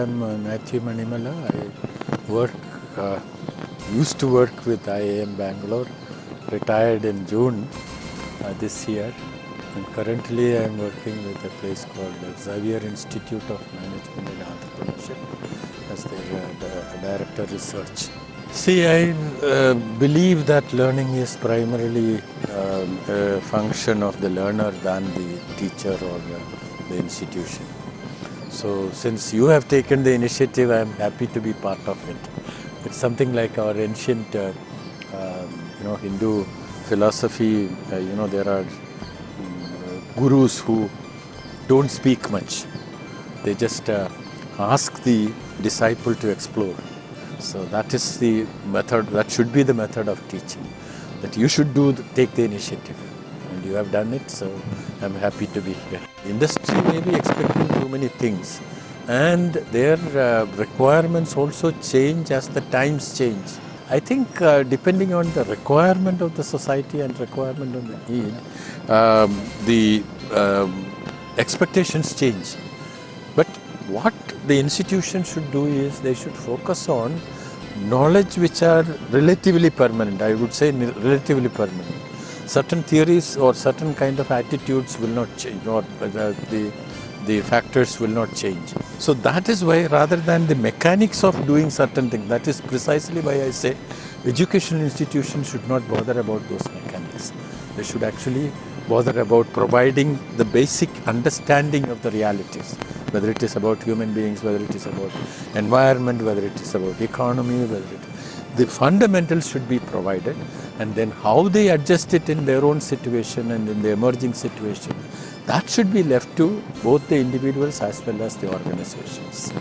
I'm Mathew Manimala. Used to work with IIMB Banglore, retired in June this year, and currently I'm working with a place called Behaviour Institute of Management and Entrepreneurship as their Director Research. See, I believe that learning is primarily a function of the learner than the teacher or the institution. So since you have taken the initiative, I am happy to be part of it. It's something like our ancient Hindu philosophy. There are gurus who don't speak much. They just ask the disciple to explore. So that is the method, that should be the method of teaching, that you should take the initiative, and you have done it, so I'm happy to be here. Industry may be expecting too many things, and their requirements also change as the times change. I think depending on the requirement of the society and requirement of the need, the expectations change. But what the institution should do is they should focus on knowledge which are relatively permanent. I would say relatively permanent. Certain theories or certain kind of attitudes will not change, or the factors will not change. So that is why, rather than the mechanics of doing certain things, that is precisely why I say educational institutions should not bother about those mechanics. They should actually bother about providing the basic understanding of the realities, whether it is about human beings, whether it is about environment, whether it is about economy, the fundamentals should be provided, and then how they adjust it in their own situation and in the emerging situation, that should be left to both the individuals as well as the organizations.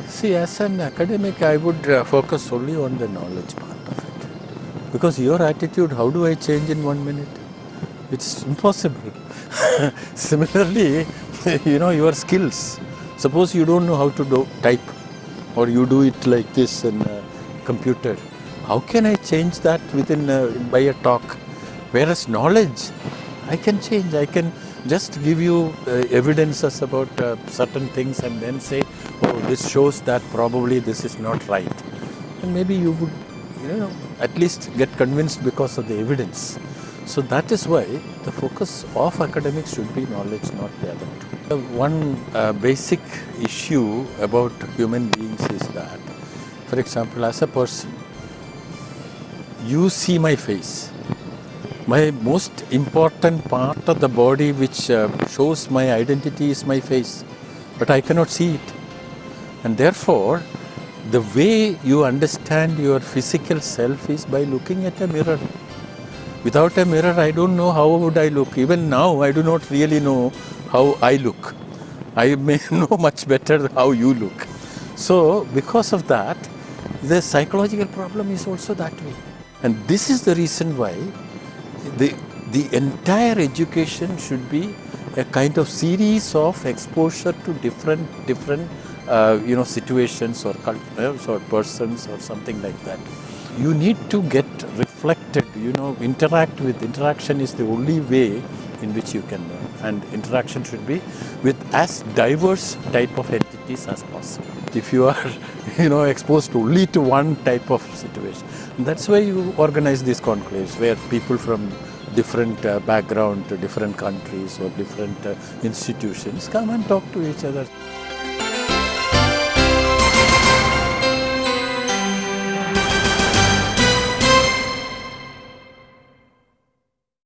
See, as an academic, I would focus only on the knowledge part of it. Because your attitude, how do I change in 1 minute? It's impossible. Similarly, your skills. Suppose you don't know how to type, or you do it like this in a computer. How can I change that by a talk? Whereas knowledge, I can change. I can just give you evidences about certain things and then say, oh, this shows that probably this is not right. And maybe you would, at least get convinced because of the evidence. So that is why the focus of academics should be knowledge, not the other two. One basic issue about human beings is that, for example, as a person, you see my face. My most important part of the body which shows my identity is my face, but I cannot see it. And therefore, the way you understand your physical self is by looking at a mirror. Without a mirror, I don't know how would I look. Even now, I do not really know how I look. I may know much better how you look. So, because of that, the psychological problem is also that way. And this is the reason why the entire education should be a kind of series of exposure to different situations or cultures or persons or something like that. You need to get reflected, interaction is the only way in which you can learn, and interaction should be with as diverse type of entities as possible. If you are exposed only to one type of situation, that's why you organize these conclaves where people from different background, different countries or different institutions come and talk to each other.